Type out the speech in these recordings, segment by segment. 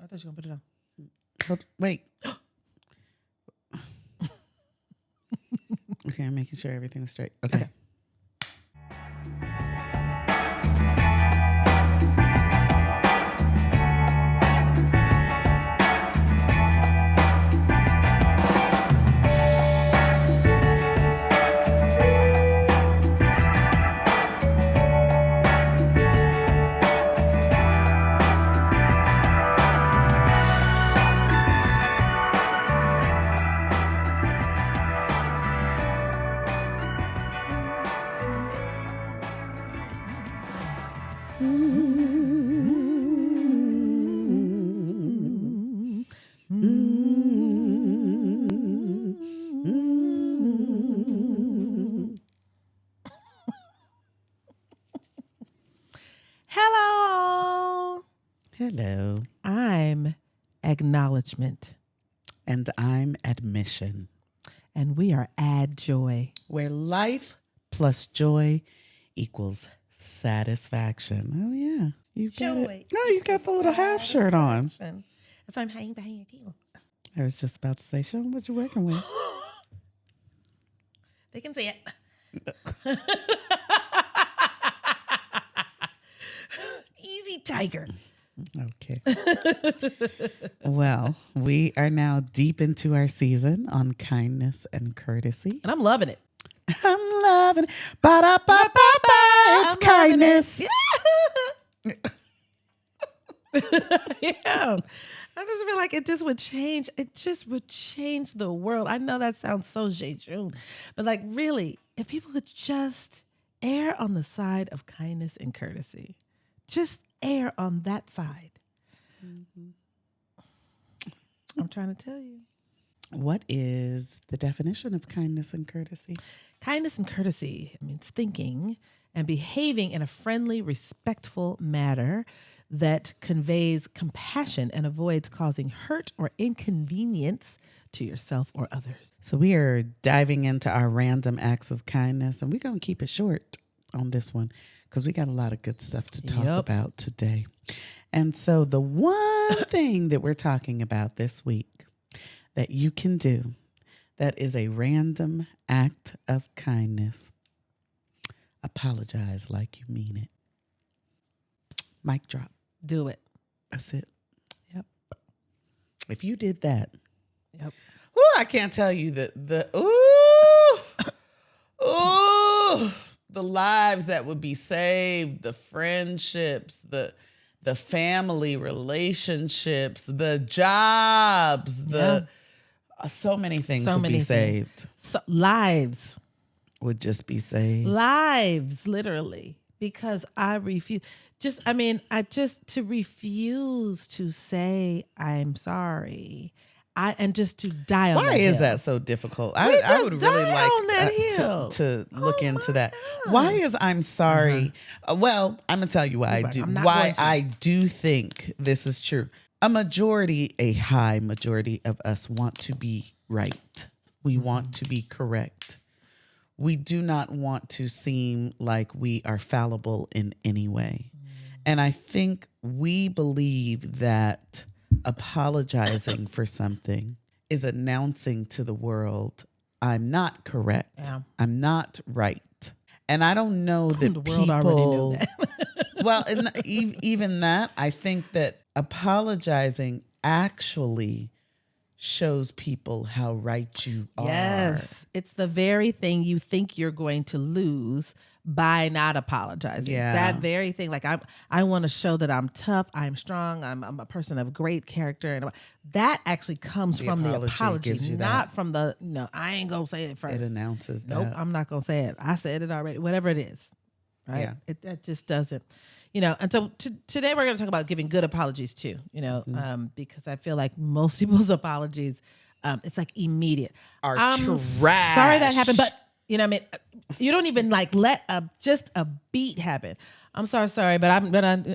thought you were going to put it on. Wait. Okay, I'm making sure everything was straight. Okay. Hello. Hello. I'm Acknowledgement. And I'm Admission. And we are Add Joy. Where life plus joy equals satisfaction. Oh, yeah. You got Joy. it. Oh, you got the little half shirt on. That's why I'm hanging behind your table. I was just about to say, show them what you're working with. They can see it. Easy, tiger. Okay. Well, we are now deep into our season on kindness and courtesy. And I'm loving it. I'm loving it. Ba-da-ba-ba-ba. It's kindness. Yeah. I just feel like it just would change. It just would change the world. I know that sounds so jejune, but like really, if people would just err on the side of kindness and courtesy, just err on that side. Mm-hmm. I'm trying to tell you. What is the definition of kindness and courtesy? Kindness and courtesy means thinking and behaving in a friendly, respectful manner that conveys compassion and avoids causing hurt or inconvenience to yourself or others. So we are diving into our random acts of kindness, and we're going to keep it short on this one because we got a lot of good stuff to talk about today. And so the one thing that we're talking about this week that you can do that is a random act of kindness, apologize like you mean it. Mic drop. Do it. That's it. Yep. If you did that, yep. Ooh, I can't tell you the lives that would be saved, the friendships, the family relationships, the jobs, so many things would be saved. So, lives would just be saved. Lives, literally. Because I refuse. To refuse to say I'm sorry. And just to die on that hill. Why is that so difficult? I would really like to look into that. God. Why is I'm sorry? Well, I'm going to tell you why I do. Why I do think this is true. A high majority of us want to be right. We want to be correct. We do not want to seem like we are fallible in any way. And I think we believe that apologizing for something is announcing to the world, I'm not correct. Yeah. I'm not right. And I don't know that the world already knew that. Well, even that, I think that apologizing actually shows people how right you are. Yes, it's the very thing you think you're going to lose by not apologizing. Yeah. That very thing. Like I want to show that I'm tough, I'm strong, I'm a person of great character, and that actually comes from the apology, not from the I ain't gonna say it first. It announces that. Nope, I'm not gonna say it. I said it already. Whatever it is, right? Yeah. That just doesn't. And so today we're going to talk about giving good apologies too, because I feel like most people's apologies, it's like immediate. I'm trash. Sorry that happened, but you don't even like let just a beat happen. I'm sorry, but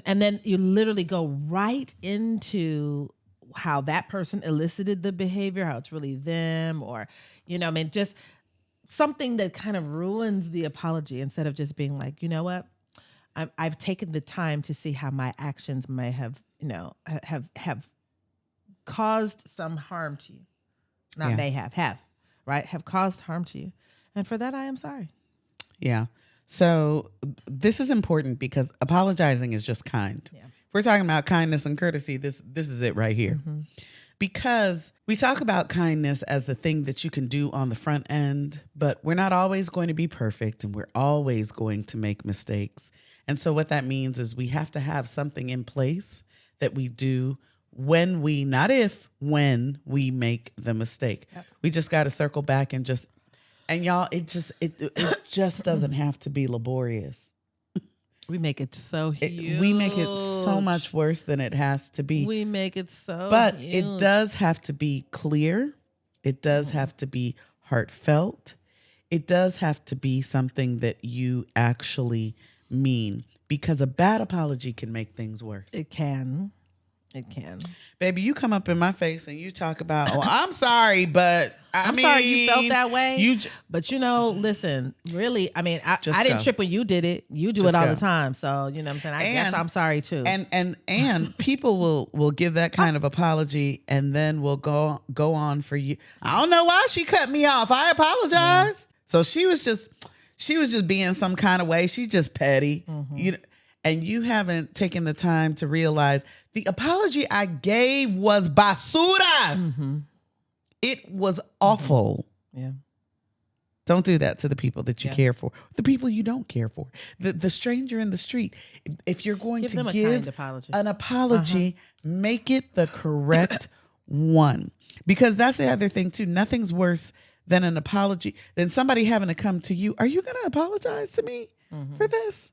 and then you literally go right into how that person elicited the behavior, how it's really them, or just something that kind of ruins the apology instead of just being like, you know what? I've taken the time to see how my actions may have caused some harm to you. Not may have, right? Have caused harm to you. And for that, I am sorry. Yeah. So this is important because apologizing is just kind. Yeah. If we're talking about kindness and courtesy, this is it right here. Mm-hmm. Because we talk about kindness as the thing that you can do on the front end, but we're not always going to be perfect and we're always going to make mistakes. And so what that means is we have to have something in place that we do when we, not if, when we make the mistake. Yep. We just got to circle back and just, and y'all, it just doesn't have to be laborious. We make it so huge. We make it so much worse than it has to be. We make it so But huge. It does have to be clear. It does have to be heartfelt. It does have to be something that you actually mean, because a bad apology can make things worse. It can. It can. Baby, you come up in my face and you talk about, oh, I'm sorry, but I'm sorry you felt that way. But listen, really, I mean, I didn't trip when you did it. You do it all the time. So, you know what I'm saying? I guess I'm sorry too. And people will give that kind of apology and then will go on for you. I don't know why she cut me off. I apologize. Yeah. So she was just being some kind of way. She's just petty. Mm-hmm. And you haven't taken the time to realize the apology I gave was basura. Mm-hmm. It was awful. Yeah. Don't do that to the people that you care for, the people you don't care for, the stranger in the street. If you're going to give an apology, make it the correct one. Because that's the other thing too. Nothing's worse than an apology, than somebody having to come to you. Are you going to apologize to me for this?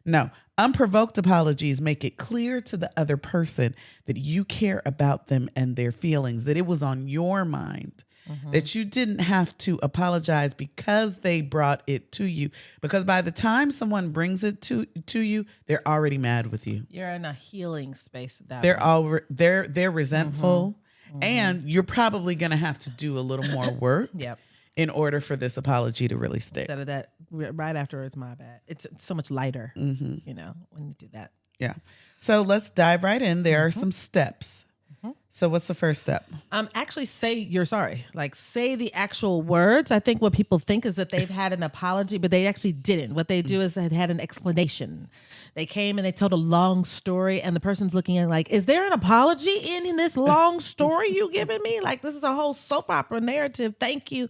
No, unprovoked apologies make it clear to the other person that you care about them and their feelings, that it was on your mind, that you didn't have to apologize because they brought it to you. Because by the time someone brings it to you, they're already mad with you. You're in a healing space. They're resentful, and you're probably going to have to do a little more work. Yep. In order for this apology to really stick. Instead of that, right after it's my bad. It's so much lighter, when you do that. Yeah. So let's dive right in. There are some steps. So what's the first step? Actually say you're sorry. Like, say the actual words. I think what people think is that they've had an apology, but they actually didn't. What they do is they had an explanation. They came and they told a long story, and the person's looking at like, is there an apology in this long story you giving me? Like, this is a whole soap opera narrative. Thank you.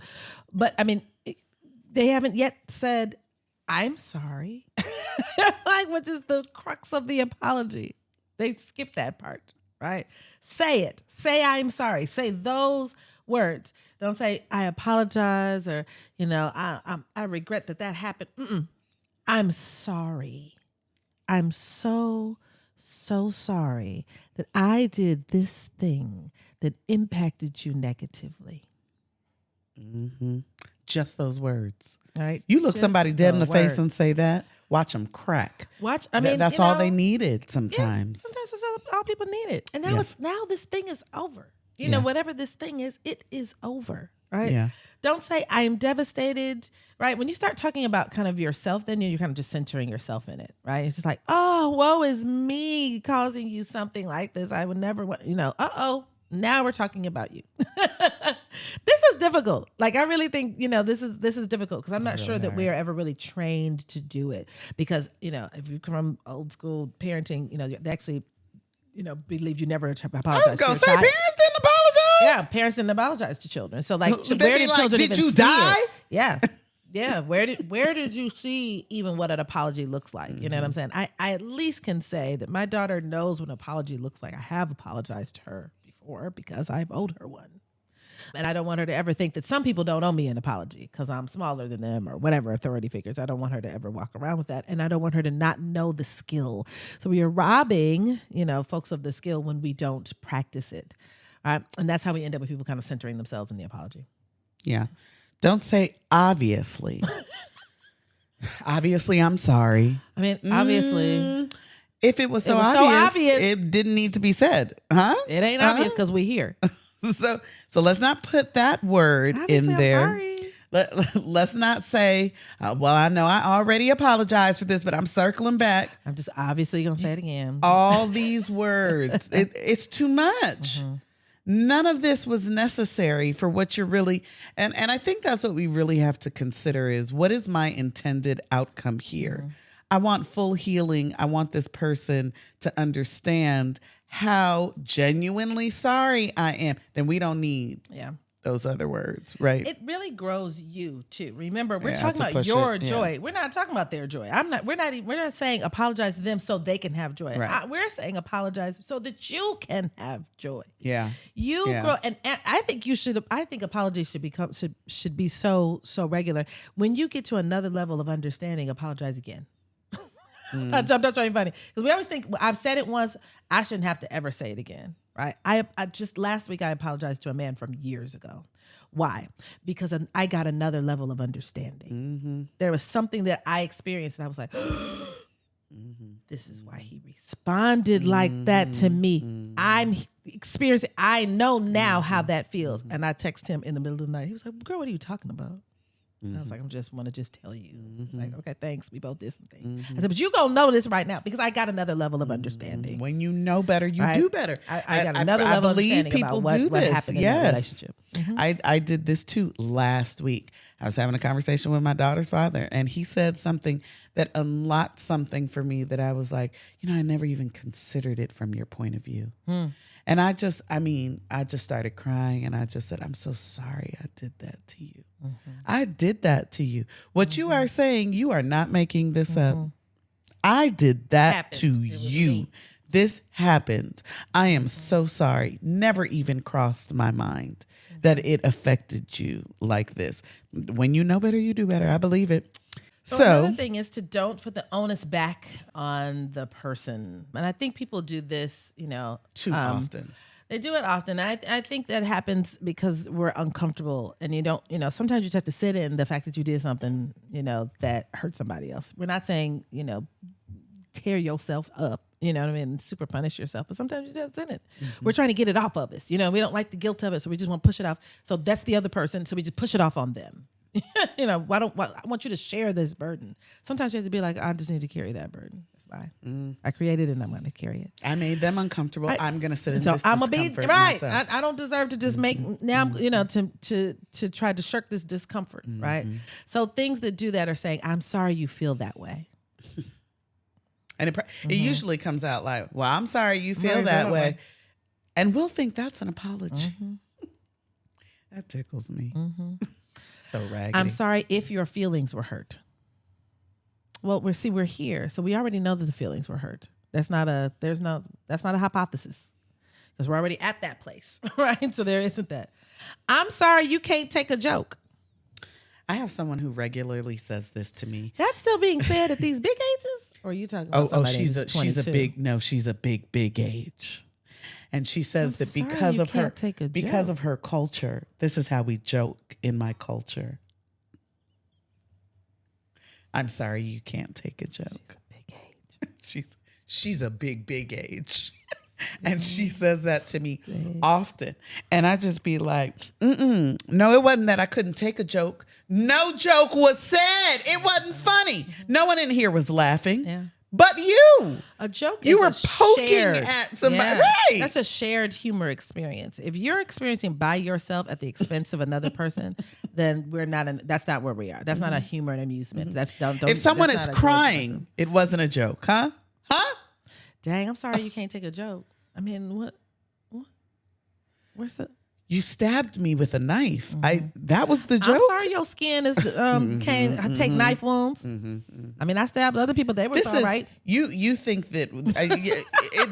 But I mean, they haven't yet said, I'm sorry. Like, which is the crux of the apology. They skip that part, right? Say it. Say I'm sorry. Say those words. Don't say I apologize or, I regret that happened. I'm sorry. I'm so sorry that I did this thing that impacted you negatively. Mm-hmm. Just those words. Right? You look somebody dead in the face and say that, watch them crack. That's all they needed sometimes. Yeah, sometimes that's all people needed. And now this thing is over. Whatever this thing is, it is over. Right? Yeah. Don't say I am devastated. Right? When you start talking about kind of yourself, then you're kind of just centering yourself in it. Right? It's just like, oh, woe is me causing you something like this. I would never want, now we're talking about you. This is difficult. Like, I really think, this is difficult because I'm not sure that we are ever really trained to do it. Because, if you come from old school parenting, they actually, believe you never apologize. I was going to say, parents didn't apologize? Yeah, parents didn't apologize to children. So, like, where did children did even you see die? It? Yeah. Yeah. Where did you see even what an apology looks like? You know what I'm saying? I at least can say that my daughter knows what an apology looks like. I have apologized to her before because I've owed her one. And I don't want her to ever think that some people don't owe me an apology because I'm smaller than them or whatever authority figures. I don't want her to ever walk around with that. And I don't want her to not know the skill. So we are robbing, folks of the skill when we don't practice it. All right. And that's how we end up with people kind of centering themselves in the apology. Yeah. Don't say obviously. Obviously, I'm sorry. I mean, obviously. If it was so obvious, it didn't need to be said. Huh? It ain't obvious because we're here. So let's not put that word obviously, in there. I'm sorry. Let's not say, well, I know I already apologized for this, but I'm circling back. I'm just obviously going to say it again. All these words, it's too much. None of this was necessary for what you're really, and I think that's what we really have to consider is what is my intended outcome here? I want full healing. I want this person to understand how genuinely sorry I am. Then we don't need those other words, right? It really grows you too. Remember, we're talking about your joy. We're not talking about their joy. We're not saying apologize to them so they can have joy. Right. We're saying apologize so that you can have joy. Yeah. You grow, and I think you should. I think apologies should be so regular. When you get to another level of understanding, apologize again. I'm not trying to be funny because we always think I've said it once. I shouldn't have to ever say it again. Right. I just last week I apologized to a man from years ago. Why? Because I got another level of understanding. There was something that I experienced and I was like, this is why he responded like that to me. I'm experiencing, I know now how that feels. And I text him in the middle of the night. He was like, girl, what are you talking about? And I was like, I want to just tell you. He's like, okay, thanks. We both did some things. I said, but you gonna know this right now because I got another level of understanding. When you know better, you do better. I got another level of understanding about what happened in the relationship. I did this too last week. I was having a conversation with my daughter's father, and he said something that unlocked something for me that I was like, I never even considered it from your point of view. And I just started crying and I just said, I'm so sorry I did that to you. I did that to you. What you are saying, you are not making this up. I did that to you. This happened. I am so sorry. Never even crossed my mind that it affected you like this. When you know better, you do better. I believe it. So another thing is to don't put the onus back on the person. And I think people do this, too often. They do it often. I think that happens because we're uncomfortable and you don't, sometimes you just have to sit in the fact that you did something, that hurt somebody else. We're not saying, tear yourself up, super punish yourself, but sometimes you just in it. We're trying to get it off of us. We don't like the guilt of it. So we just want to push it off. So that's the other person. So we just push it off on them. I want you to share this burden. Sometimes you have to be like, I just need to carry that burden. It's fine. I created it and I'm going to carry it. I made them uncomfortable. I'm going to sit in so this I'm going to be right. I don't deserve to just make now, to try to shirk this discomfort. Right. So things that do that are saying, I'm sorry you feel that way. And it usually comes out like, well, I'm sorry you feel that way. And we'll think that's an apology. That tickles me. So raggedy. I'm sorry if your feelings were hurt. Well, we're here, so we already know that the feelings were hurt. That's not a hypothesis because we're already at that place, right? So there isn't that. I'm sorry you can't take a joke. I have someone who regularly says this to me. That's still being said at these big ages, or are you talking about somebody she's a big age. And she says that because of her culture, this is how we joke in my culture. I'm sorry you can't take a joke. She's a big age. And she says that to me often. And I just be like, no, it wasn't that I couldn't take a joke. No joke was said. It wasn't funny. No one in here was laughing. Yeah. But you. A joke you is were poking at somebody. Yeah. Right. That's a shared humor experience. If you're experiencing by yourself at the expense of another person, then that's not where we are. That's not a humor and amusement. If someone is crying, it wasn't a joke, huh? Dang, I'm sorry you can't take a joke. I mean, what? Where's the? You stabbed me with a knife. That was the joke. I'm sorry your skin is can't take knife wounds. I mean, I stabbed other people. They were all right. You think that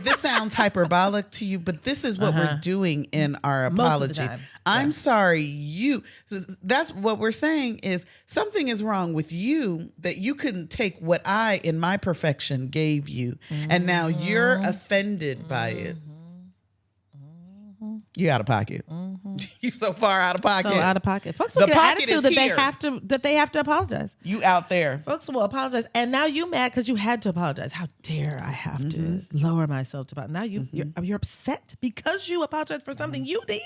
this sounds hyperbolic to you, but this is what we're doing in our apology. Most of the time. I'm sorry you. That's what we're saying is something is wrong with you that you couldn't take what I, in my perfection, gave you, and now you're offended by it. You out of pocket. You so far out of pocket. So out of pocket. Folks will get an attitude that they have to apologize. You out there. Folks will apologize, and now you mad because you had to apologize. How dare I have to lower myself to apologize? Now you're upset because you apologized for something you did.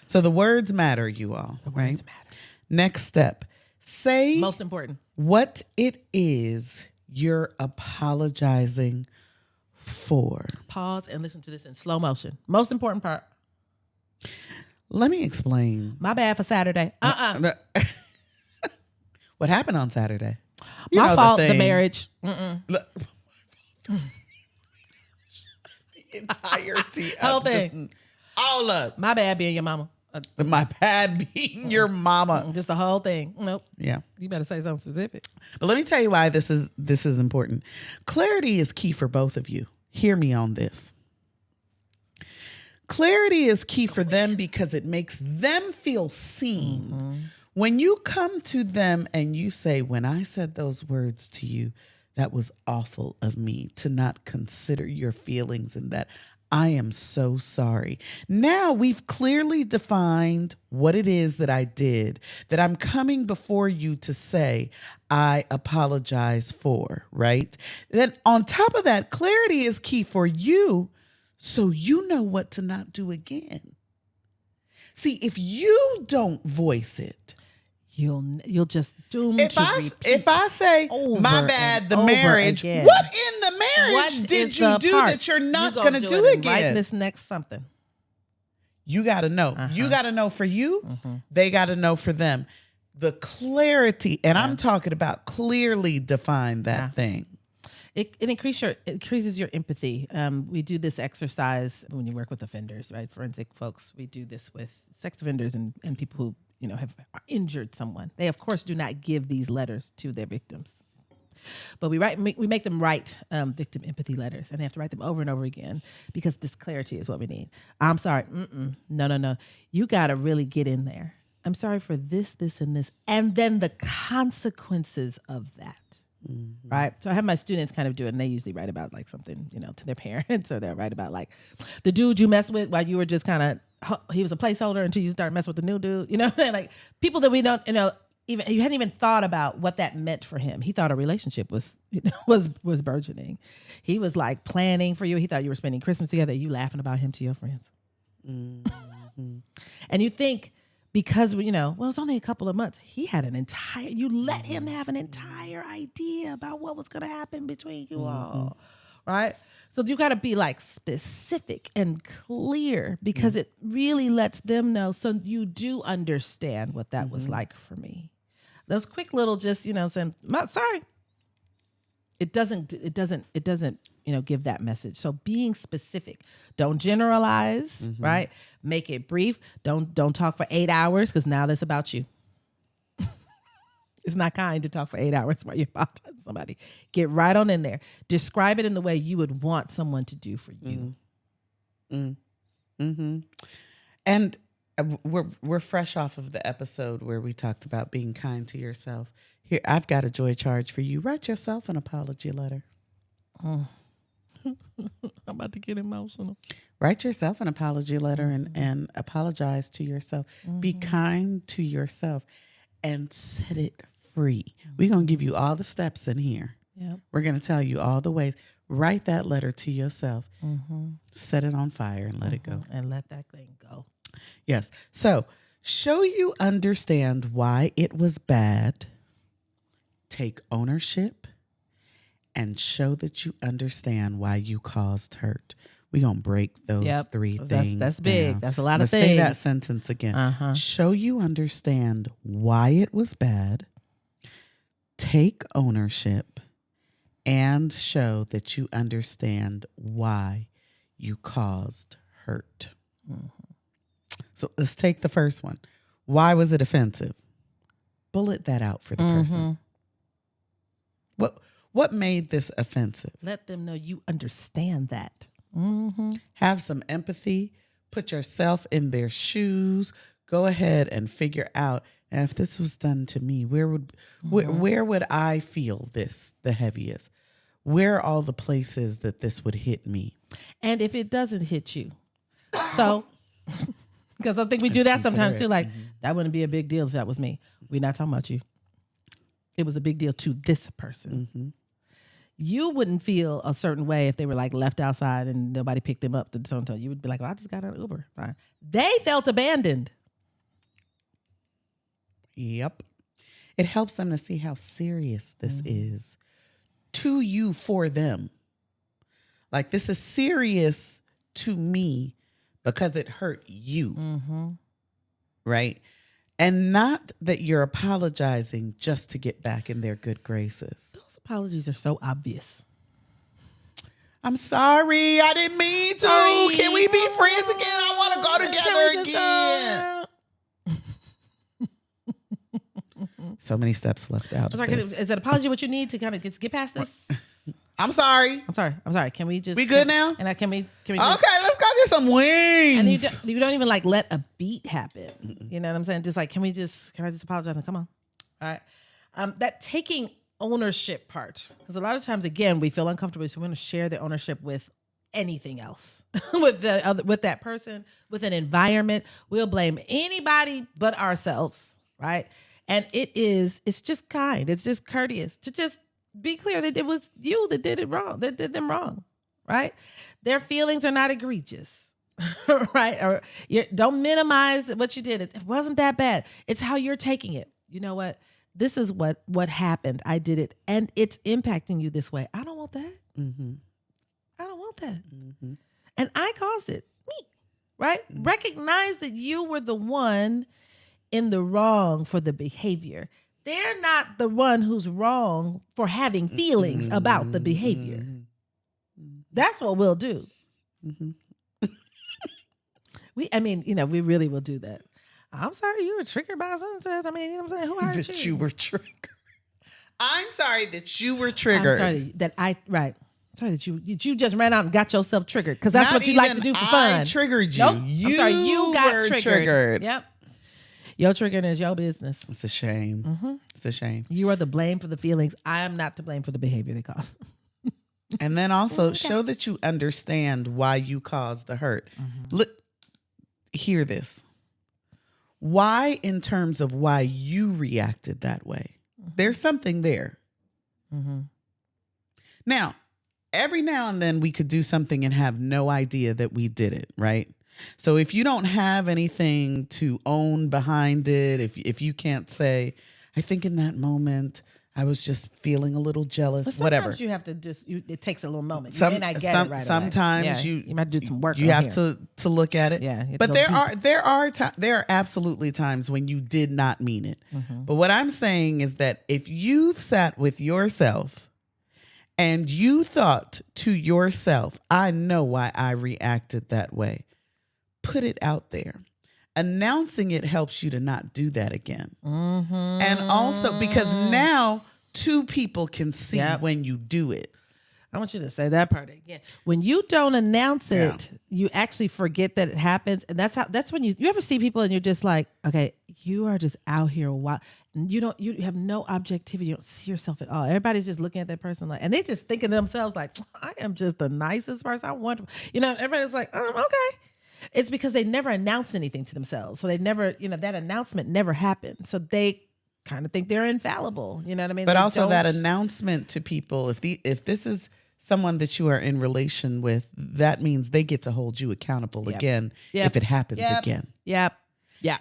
So the words matter, you all. The right? words matter. Next step. Say most important what it is you're apologizing for. Pause and listen to this in slow motion. Most important part. Let me explain. My bad for Saturday. What happened on Saturday? My fault, the marriage. The entirety Whole of thing. all of. My bad being your mama. My bad being your mama. Just the whole thing. Nope. Yeah. You better say something specific. But let me tell you why this is important. Clarity is key for both of you. Hear me on this. Clarity is key for them because it makes them feel seen. Mm-hmm. When you come to them and you say, when I said those words to you, that was awful of me to not consider your feelings and that I am so sorry. Now we've clearly defined what it is that I did, that I'm coming before you to say, I apologize for, right? Then on top of that, clarity is key for you so you know what to not do again. See, if you don't voice it, you'll just doom if to I if I say my bad, the marriage, again. What in the marriage did you do that you're not going to do again? Write this next something. You got to know. You got to know for you. They got to know for them. The clarity, and I'm talking about clearly define that thing. It increases your empathy. We do this exercise when you work with offenders, right? Forensic folks. We do this with sex offenders and people who have injured someone. They of course do not give these letters to their victims, but we make them write victim empathy letters, and they have to write them over and over again because this clarity is what we need. I'm sorry. No. You got to really get in there. I'm sorry for this, and this, and then the consequences of that. Mm-hmm. Right. So I have my students kind of do it, and they usually write about like something, to their parents, or they'll write about like the dude you messed with while you were just kind of, he was a placeholder until you started messing with the new dude, like people that we don't, even you hadn't even thought about what that meant for him. He thought a relationship was burgeoning. He was like planning for you. He thought you were spending Christmas together. You laughing about him to your friends. Mm-hmm. And you think, because, it's only a couple of months. He had you let him have an entire idea about what was going to happen between you all, right? So you got to be like specific and clear because it really lets them know. So you do understand what that was like for me. Those quick little just, saying, sorry. It doesn't, give that message. So being specific, don't generalize, right? Make it brief. Don't talk for 8 hours because now that's about you. It's not kind to talk for 8 hours while you apologize to somebody. Get right on in there. Describe it in the way you would want someone to do for you. And we're fresh off of the episode where we talked about being kind to yourself. Here, I've got a joy charge for you. Write yourself an apology letter. I'm about to get emotional. Write yourself an apology letter and apologize to yourself. Be kind to yourself and set it free. We're going to give you all the steps in here. Yep. We're going to tell you all the ways. Write that letter to yourself. Set it on fire and let it go. And let that thing go. Yes. So show you understand why it was bad. Take ownership. And show that you understand why you caused hurt. We're going to break those three things. That's big. That's a lot of things. things. Say that sentence again. Show you understand why it was bad. Take ownership. And show that you understand why you caused hurt. So let's take the first one. Why was it offensive? Bullet that out for the person. What made this offensive? Let them know you understand that. Have some empathy. Put yourself in their shoes. Go ahead and figure out, if this was done to me, where would I feel this the heaviest? Where are all the places that this would hit me? And if it doesn't hit you, so because I think we do that sometimes too. Like that wouldn't be a big deal if that was me. We're not talking about you. It was a big deal to this person. You wouldn't feel a certain way if they were like left outside and nobody picked them up. You would be like, well, I just got an Uber. Fine. They felt abandoned. Yep. It helps them to see how serious this is to you for them. Like, this is serious to me because it hurt you. Right? And not that you're apologizing just to get back in their good graces. Those apologies are so obvious. I'm sorry. I didn't mean to. Sorry. Can we be friends again? I want to go together again. So many steps left out. Is an apology what you need to kind of get past this? I'm sorry. I'm sorry. Can we just... We good now? And can we okay, let's go get some wings. And you don't even like let a beat happen. You know what I'm saying? Just like, can I just apologize and come on? All right. That taking ownership part, because a lot of times, again, we feel uncomfortable, so we want to share the ownership with anything else, with that person, with an environment. We'll blame anybody but ourselves, right? And it's just kind, it's just courteous to just be clear that it was you that did it wrong, that did them wrong, right? Their feelings are not egregious, right? Or don't minimize what you did. It wasn't that bad. It's how you're taking it. You know what? This is what happened. I did it, and it's impacting you this way. I don't want that. I don't want that. And I caused it. Me, right? Recognize that you were the one in the wrong for the behavior. They're not the one who's wrong for having feelings about the behavior. That's what we'll do. We really will do that. I'm sorry you were triggered by something. I mean, you know what I'm saying? Who hurt you? That you were triggered. I'm sorry that you were triggered. I'm sorry that you just ran out and got yourself triggered, because that's what you like to do for fun. I triggered you. Nope. I'm sorry, you got triggered. Yep. Your triggering is your business. It's a shame. It's a shame. You are the blame for the feelings. I am not to blame for the behavior they cause. And then also show that you understand why you caused the hurt. Look, hear this. Why, in terms of why you reacted that way? There's something there. Now, every now and then we could do something and have no idea that we did it, right? So if you don't have anything to own behind it, if you can't say, I think in that moment I was just feeling a little jealous, but whatever. You have to it takes a little moment. You may not get it right sometimes away. You might do some work. You have to look at it. Yeah, but there are absolutely times when you did not mean it. But what I'm saying is that if you've sat with yourself and you thought to yourself, I know why I reacted that way, put it out there. Announcing it helps you to not do that again. And also because now two people can see when you do it. I want you to say that part again. When you don't announce it, you actually forget that it happens. And that's when you ever see people and you're just like, okay, you are just out here a while. You have no objectivity. You don't see yourself at all. Everybody's just looking at that person like, and they just thinking to themselves like, I am just the nicest person. I want, everybody's like, okay. It's because they never announced anything to themselves. So they never, that announcement never happened. So they kind of think they're infallible. You know what I mean? But also that announcement to people, if this is someone that you are in relation with, that means they get to hold you accountable again if it happens again. Yeah.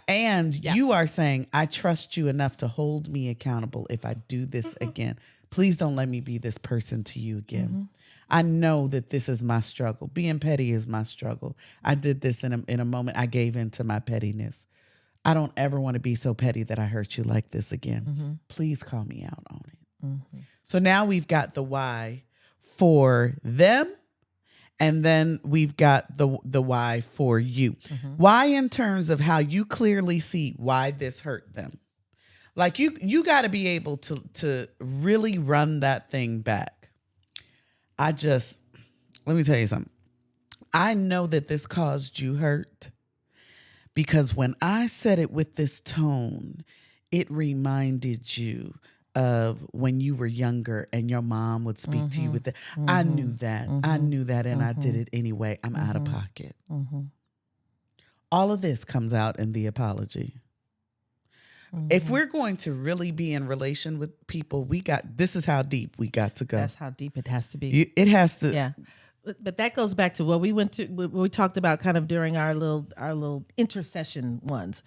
And you are saying, I trust you enough to hold me accountable if I do this again. Please don't let me be this person to you again. I know that this is my struggle. Being petty is my struggle. I did this in a moment. I gave in to my pettiness. I don't ever want to be so petty that I hurt you like this again. Please call me out on it. So now we've got the why for them, and then we've got the why for you. Why in terms of how you clearly see why this hurt them. Like you got to be able to really run that thing back. Let me tell you something. I know that this caused you hurt because when I said it with this tone, it reminded you of when you were younger and your mom would speak to you with that. I knew that. I knew that, and I did it anyway. I'm out of pocket. All of this comes out in the apology. If we're going to really be in relation with people, this is how deep we got to go. That's how deep it has to be. It has to. Yeah. But that goes back to what we talked about kind of during our little intercession ones.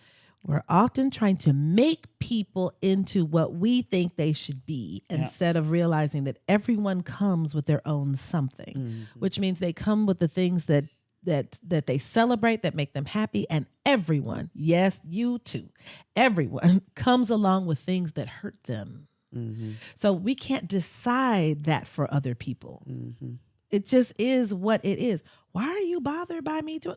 We're often trying to make people into what we think they should be instead of realizing that everyone comes with their own something, which means they come with the things that that they celebrate, that make them happy, and everyone, yes, you too, everyone comes along with things that hurt them. Mm-hmm. So we can't decide that for other people. Mm-hmm. It just is what it is. Why are you bothered by me doing?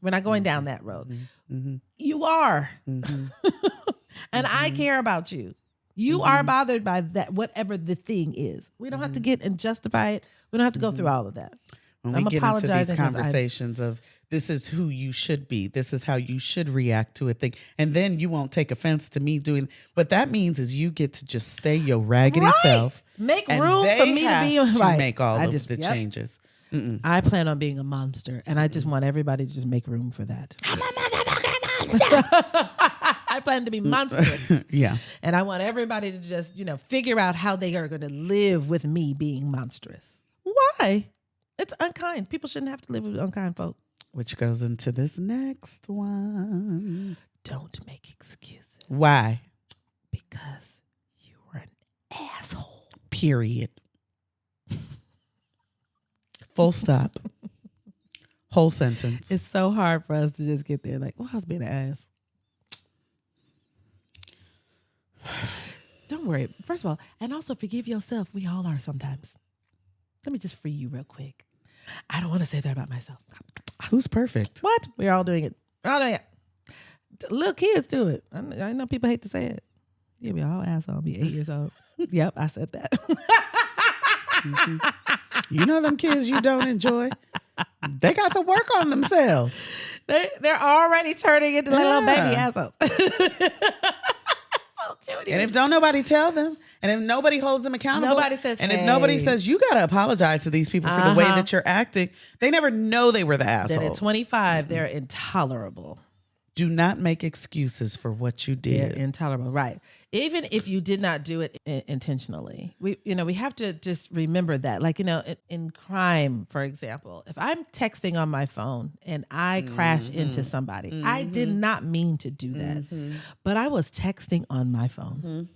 We're not going down that road. Mm-hmm. You are. Mm-hmm. And I care about you. You are bothered by that, whatever the thing is. We don't have to get and justify it. We don't have to go through all of that. When we get into these conversations of this is who you should be, this is how you should react to a thing, and then you won't take offense to me doing. What that means is you get to just stay your raggedy self. Make room for me to be right. Make all of the changes. I plan on being a monster, and I just want everybody to just make room for that. I'm a motherfucking monster. I plan to be monstrous. Yeah. And I want everybody to just, figure out how they are going to live with me being monstrous. Why? It's unkind. People shouldn't have to live with unkind folk. Which goes into this next one. Don't make excuses. Why? Because you were an asshole. Period. Full stop. Whole sentence. It's so hard for us to just get there like, I was being an ass. Don't worry. First of all, and also forgive yourself. We all are sometimes. Let me just free you real quick. I don't want to say that about myself. Who's perfect? What? We're all doing it. We're all doing it. Little kids do it. I know people hate to say it. You'll be a whole asshole. Be 8 years old. Yep, I said that. Mm-hmm. You know them kids you don't enjoy? They got to work on themselves. They're already turning into little baby assholes. And if don't nobody tell them, and if nobody holds them accountable, nobody says, and if nobody says you got to apologize to these people for the way that you're acting, they never know they were the asshole. Then at 25, they're intolerable. Do not make excuses for what you did. They're intolerable, right? Even if you did not do it intentionally, we have to just remember that. Like, in crime, for example, if I'm texting on my phone and I crash into somebody, I did not mean to do that, but I was texting on my phone.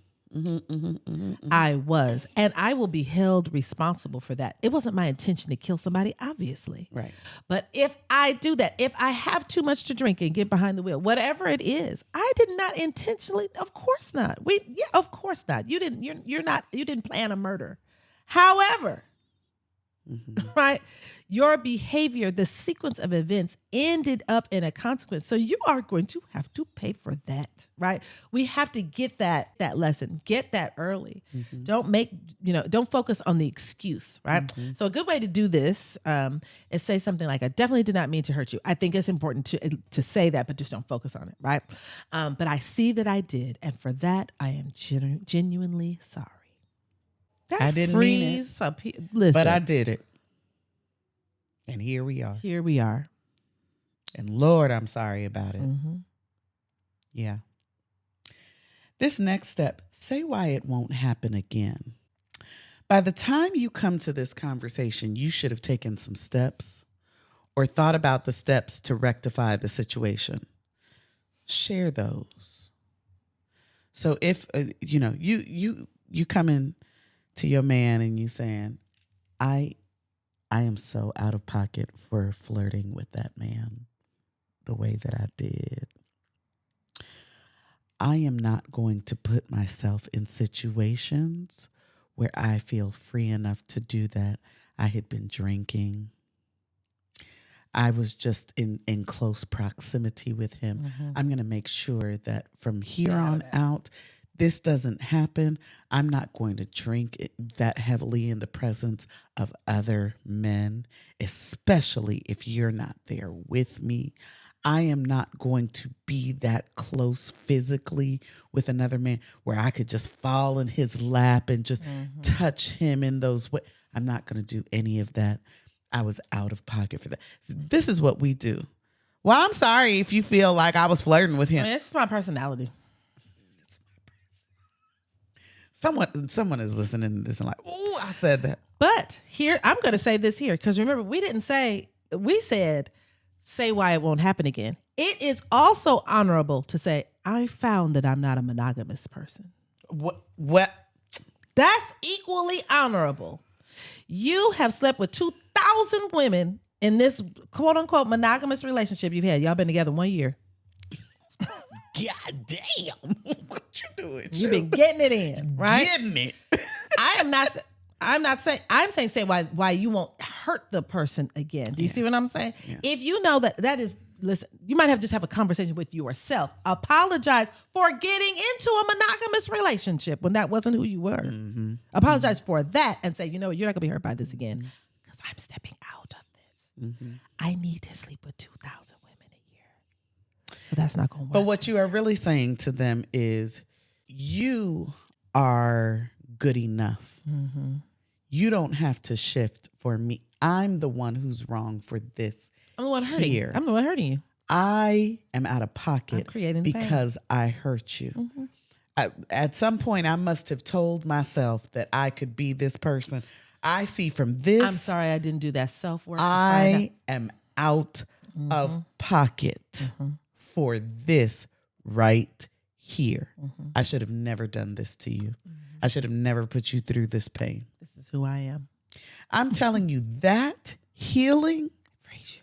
I was, and I will be held responsible for that. It wasn't my intention to kill somebody, obviously. Right. But if I do that, if I have too much to drink and get behind the wheel, whatever it is, I did not intentionally. Of course not. Of course not. You didn't. You didn't plan a murder. However, right, your behavior, the sequence of events ended up in a consequence. So you are going to have to pay for that, right? We have to get that lesson, get that early. Don't focus on the excuse, right? So a good way to do this is say something like, I definitely did not mean to hurt you. I think it's important to say that, but just don't focus on it, right? But I see that I did. And for that, I am genuinely sorry. That I didn't mean it, listen, but I did it. And here we are. Here we are. And Lord, I'm sorry about it. Yeah. This next step, say why it won't happen again. By the time you come to this conversation, you should have taken some steps or thought about the steps to rectify the situation. Share those. So if, you come in to your man and you saying, I am so out of pocket for flirting with that man the way that I did. I am not going to put myself in situations where I feel free enough to do that. I had been drinking. I was just in close proximity with him. I'm going to make sure that from here on out, this doesn't happen. I'm not going to drink that heavily in the presence of other men, especially if you're not there with me. I am not going to be that close physically with another man where I could just fall in his lap and just touch him in those ways. I'm not going to do any of that. I was out of pocket for that. This is what we do. Well, I'm sorry if you feel like I was flirting with him. It's just my personality. Someone is listening to this and like, oh, I said that. But here, I'm going to say this here, because remember, we said, say why it won't happen again. It is also honorable to say, I found that I'm not a monogamous person. What? That's equally honorable. You have slept with 2,000 women in this quote unquote monogamous relationship you've had, y'all been together 1 year. God damn. What you doing? You've been getting it in, right? Getting it. I'm not saying, I'm saying say why you won't hurt the person again. Do you see what I'm saying? Yeah. If you know that is, listen, you might have just have a conversation with yourself. Apologize for getting into a monogamous relationship when that wasn't who you were. Mm-hmm. Apologize for that and say, you know what, you're not gonna be hurt by this again because I'm stepping out of this. Mm-hmm. I need to sleep with 2,000 women a year. So that's not gonna work. But what you are really saying to them is you are good enough. Mm-hmm. You don't have to shift for me. I'm the one who's wrong for this. I'm the one hurting you. I'm the one hurting you. I am out of pocket because I hurt you. Mm-hmm. At some point, I must have told myself that I could be this person. I see from this. I'm sorry I didn't do that self-work. I am out of pocket for this right here. Mm-hmm. I should have never done this to you. Mm-hmm. I should have never put you through this pain. This is who I am. I'm telling you that healing frees you.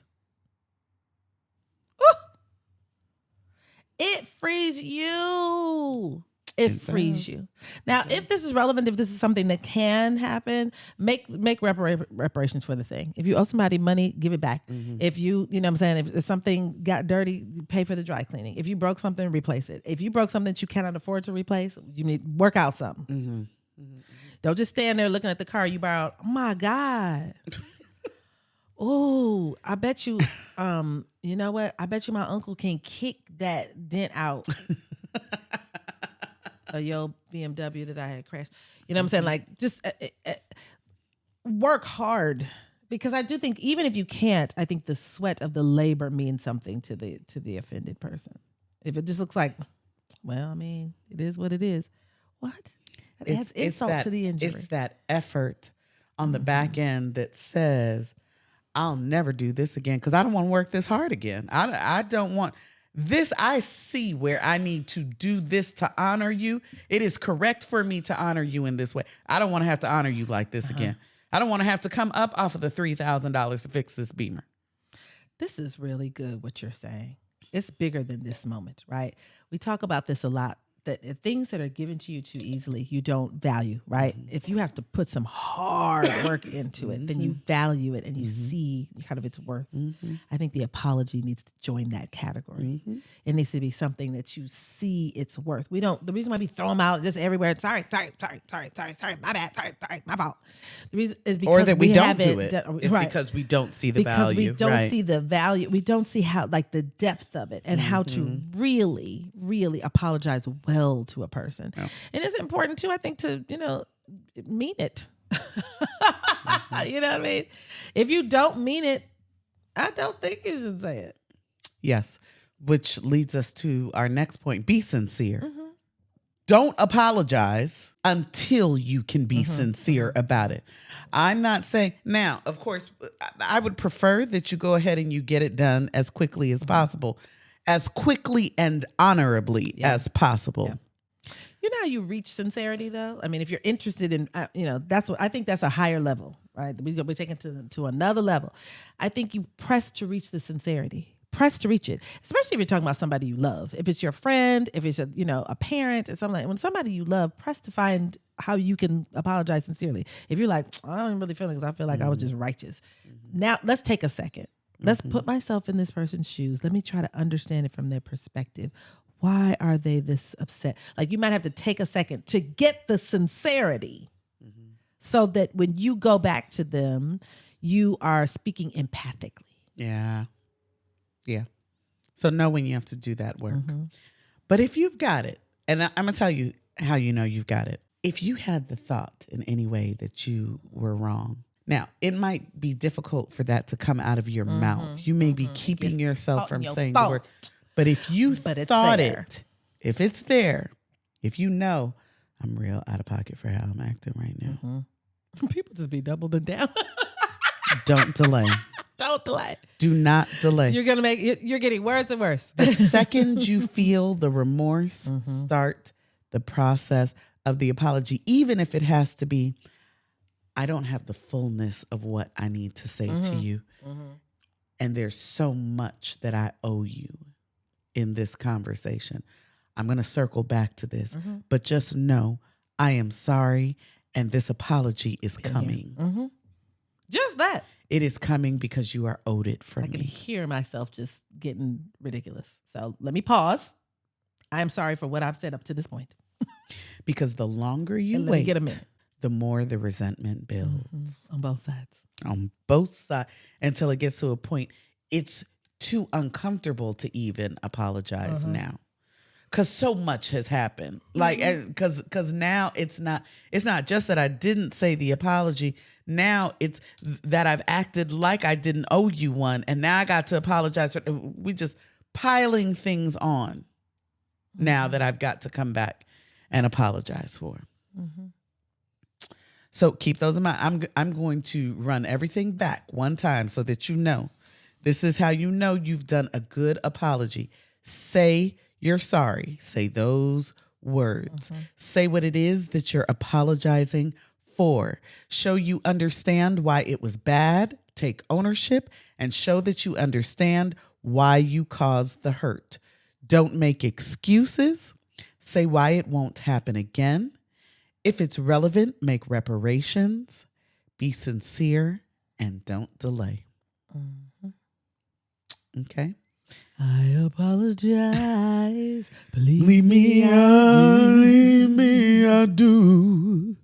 It frees you. It frees you. Now, if this is relevant, if this is something that can happen, make reparations for the thing. If you owe somebody money, give it back. Mm-hmm. If you know what I'm saying, if something got dirty, pay for the dry cleaning. If you broke something, replace it. If you broke something that you cannot afford to replace, you need work out something. Mm-hmm. Mm-hmm. Don't just stand there looking at the car you borrowed. Oh my God. Oh, I bet you, you know what? I bet you my uncle can kick that dent out. Your BMW that I had crashed. You know what I'm saying? Like, just work hard, because I do think even if you can't, I think the sweat of the labor means something to the offended person. If it just looks like, well, I mean, it is what it is. What? It adds insult to the injury. It's that effort on the back end that says, I'll never do this again because I don't want to work this hard again. I don't want this. I see where I need to do this to honor you. It is correct for me to honor you in this way. I don't want to have to honor you like this again. I don't want to have to come up off of the $3,000 to fix this Beamer. This is really good what you're saying. It's bigger than this moment, right? We talk about this a lot, that if things that are given to you too easily, you don't value, right? Mm-hmm. If you have to put some hard work into it, then you value it and you see kind of its worth. Mm-hmm. I think the apology needs to join that category. Mm-hmm. It needs to be something that you see its worth. We don't, the reason why we throw them out just everywhere, sorry, my bad, sorry, my fault. The reason is because or that we don't do it. It's right. because we don't see the value. Because we don't see the value. We don't see how, like, the depth of it and how to really, really apologize well to a person. Yeah. And it's important too, I think, to, mean it. You know what I mean? If you don't mean it, I don't think you should say it. Yes. Which leads us to our next point. Be sincere. Mm-hmm. Don't apologize until you can be sincere about it. I'm not saying, now, of course, I would prefer that you go ahead and you get it done as quickly as possible, as quickly and honorably as possible. Yeah. You know how you reach sincerity, though? I mean, if you're interested in, that's what I think, that's a higher level, right? We're taking to another level. I think you press to reach the sincerity. Press to reach it, especially if you're talking about somebody you love. If it's your friend, if it's a parent or something like that. When somebody you love, press to find how you can apologize sincerely. If you're like, I don't really feel it because I feel like I was just righteous. Now, let's take a second. Let's put myself in this person's shoes. Let me try to understand it from their perspective. Why are they this upset? Like, you might have to take a second to get the sincerity so that when you go back to them, you are speaking empathically. Yeah. Yeah. So know when you have to do that work. But if you've got it, and I'm going to tell you how you know you've got it. If you had the thought in any way that you were wrong, now it might be difficult for that to come out of your mouth. You may be keeping yourself from saying the word. But if you thought it, if it's there, if you know, I'm real out of pocket for how I'm acting right now. People just be doubling down. Don't delay. Don't delay. Do not delay. You're getting worse and worse. The second you feel the remorse, start the process of the apology, even if it has to be, I don't have the fullness of what I need to say to you. And there's so much that I owe you in this conversation. I'm going to circle back to this, but just know I am sorry and this apology is coming. Mm-hmm. Just that. It is coming because you are owed it from me. I can hear myself just getting ridiculous. So let me pause. I am sorry for what I've said up to this point. Because the longer you let wait, me get a minute. The more the resentment builds. On both sides. On both sides, until it gets to a point it's too uncomfortable to even apologize now. Because so much has happened. Like, because now it's not just that I didn't say the apology. Now it's that I've acted like I didn't owe you one. And now I got to apologize. We just piling things on now that I've got to come back and apologize for. So keep those in mind. I'm going to run everything back one time so that you know. This is how you know you've done a good apology. Say you're sorry. Say those words. Say what it is that you're apologizing for. Show you understand why it was bad. Take ownership and show that you understand why you caused the hurt. Don't make excuses. Say why it won't happen again. If it's relevant, make reparations. Be sincere and don't delay. Okay. I apologize. Believe me, I do.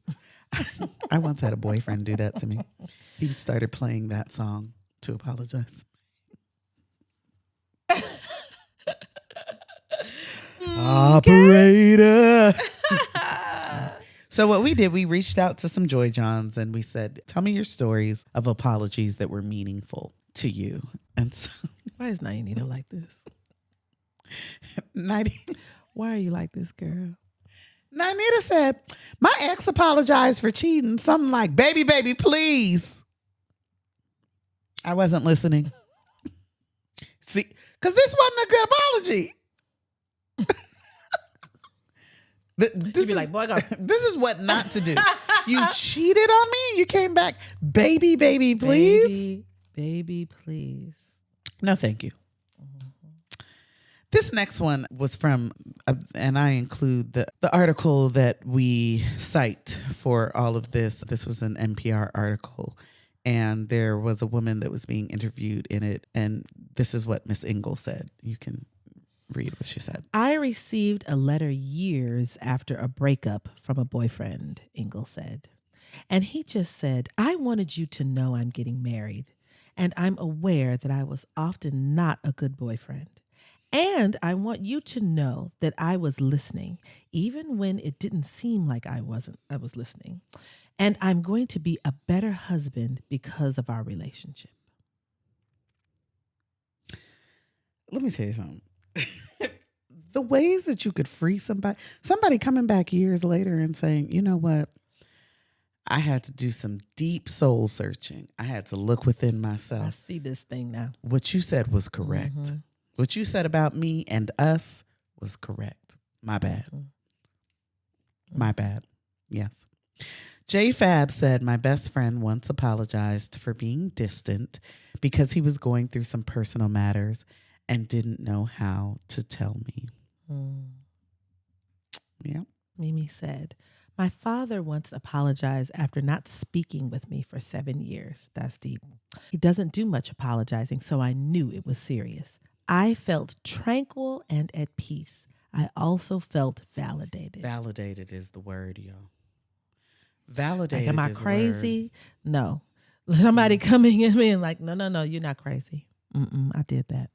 I once had a boyfriend do that to me. He started playing that song to apologize. Operator. So what we did, we reached out to some Joy Johns and we said, tell me your stories of apologies that were meaningful to you. And so, why is Nainita like this? Why are you like this, girl? Nainita said, my ex apologized for cheating. Something like, baby, please. I wasn't listening. See, because this wasn't a good apology. You'd be like, boy, this is what not to do. You cheated on me and you came back. Baby, please. Baby, please. No, thank you. This next one was from, and I include the article that we cite for all of this. This was an NPR article, and there was a woman that was being interviewed in it, and this is what Miss Ingle said. You can read what she said. I received a letter years after a breakup from a boyfriend, Ingle said. And he just said, I wanted you to know I'm getting married. And I'm aware that I was often not a good boyfriend. And I want you to know that I was listening, even when it didn't seem like I was listening. And I'm going to be a better husband because of our relationship. Let me tell you something. The ways that you could free somebody coming back years later and saying, you know what? I had to do some deep soul searching. I had to look within myself. I see this thing now. What you said was correct. What you said about me and us was correct. My bad. My bad. Yes. J Fab said, my best friend once apologized for being distant because he was going through some personal matters and didn't know how to tell me. Yeah. Mimi said, my father once apologized after not speaking with me for 7 years. That's deep. He doesn't do much apologizing, so I knew it was serious. I felt tranquil and at peace. I also felt validated. Validated is the word, y'all. Validated. Like, am I crazy? No. Somebody coming in me and like, no, you're not crazy. I did that.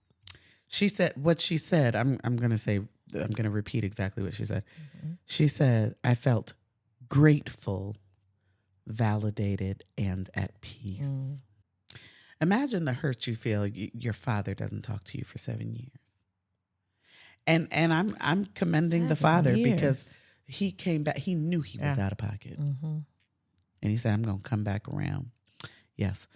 She said what she said. I'm going to repeat exactly what she said. She said, I felt grateful, validated, and at peace. Imagine the hurt you feel. Your father doesn't talk to you for 7 years. And I'm commending the father because he came back. He knew he was out of pocket. And he said, I'm going to come back around. Yes.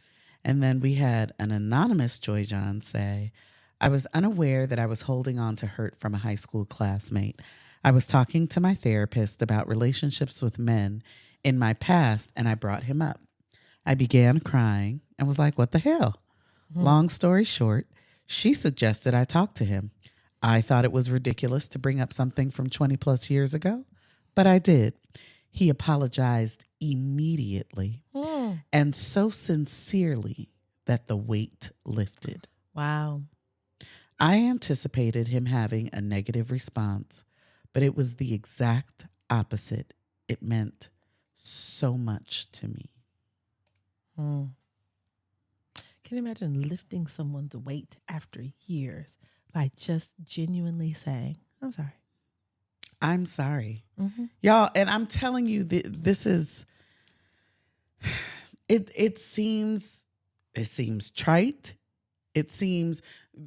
And then we had an anonymous Joy John say, I was unaware that I was holding on to hurt from a high school classmate. I was talking to my therapist about relationships with men in my past, and I brought him up. I began crying and was like, what the hell? Long story short, she suggested I talk to him. I thought it was ridiculous to bring up something from 20 plus years ago, but I did. He apologized immediately and so sincerely that the weight lifted. Wow. I anticipated him having a negative response, but it was the exact opposite. It meant so much to me. Can you imagine lifting someone's weight after years by just genuinely saying, I'm sorry? I'm sorry. Y'all, and I'm telling you, this is, it seems trite. It seems,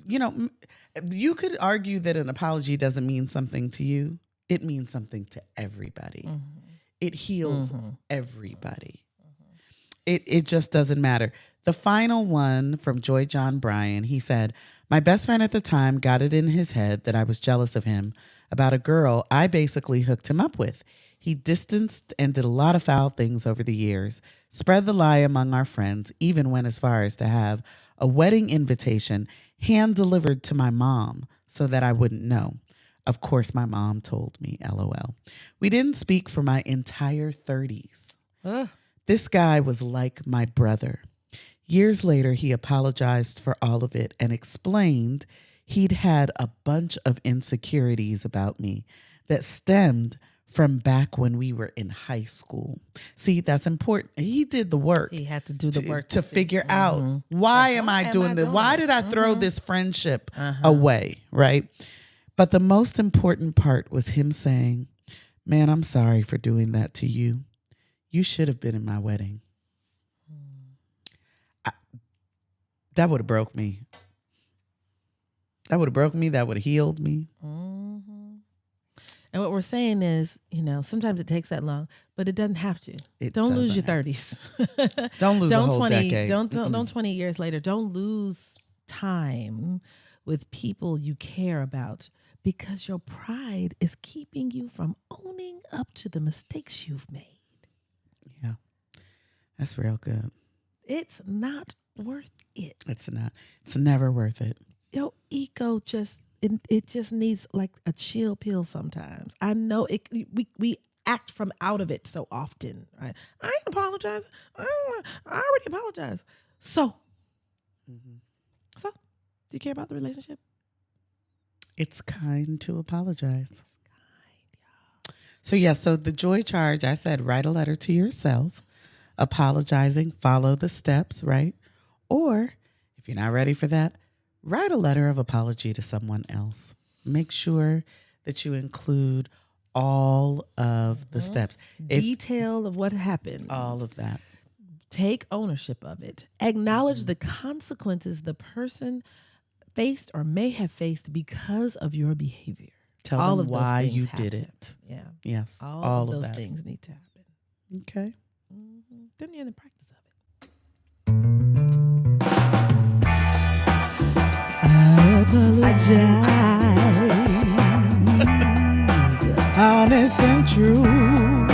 you could argue that an apology doesn't mean something to you. It means something to everybody. It heals everybody. It just doesn't matter. The final one from Joy John Bryan, he said, my best friend at the time got it in his head that I was jealous of him about a girl I basically hooked him up with. He distanced and did a lot of foul things over the years, spread the lie among our friends, even went as far as to have a wedding invitation hand delivered to my mom so that I wouldn't know. Of course, my mom told me, LOL. We didn't speak for my entire 30s. This guy was like my brother. Years later, he apologized for all of it and explained he'd had a bunch of insecurities about me that stemmed from back when we were in high school. See, that's important. He did the work. He had to do the work to figure out why am I doing this? Why did I throw this friendship away, right? But the most important part was him saying, man, I'm sorry for doing that to you. You should have been in my wedding. That would have broke me. That would have broke me. That would have healed me. And what we're saying is, sometimes it takes that long, but it doesn't have to. Don't lose your 30s. Don't lose a whole 20, decade. Don't 20 years later. Don't lose time with people you care about because your pride is keeping you from owning up to the mistakes you've made. Yeah, that's real good. It's not worth it. It's not. It's never worth it. Your ego it just needs like a chill pill sometimes. I know it. We act from out of it so often. Right? I ain't apologizing. I already apologized. So, do you care about the relationship? It's kind to apologize. So the joy charge, I said, write a letter to yourself, apologizing, follow the steps, right? Or if you're not ready for that, write a letter of apology to someone else. Make sure that you include all of the steps. Detail of what happened. All of that. Take ownership of it. Acknowledge the consequences the person faced or may have faced because of your behavior. Tell all them of why those you things did happen. it. Yeah. Yes. All of those things need to happen. Okay. Then you're in the practice of it. I apologize. Honest and true.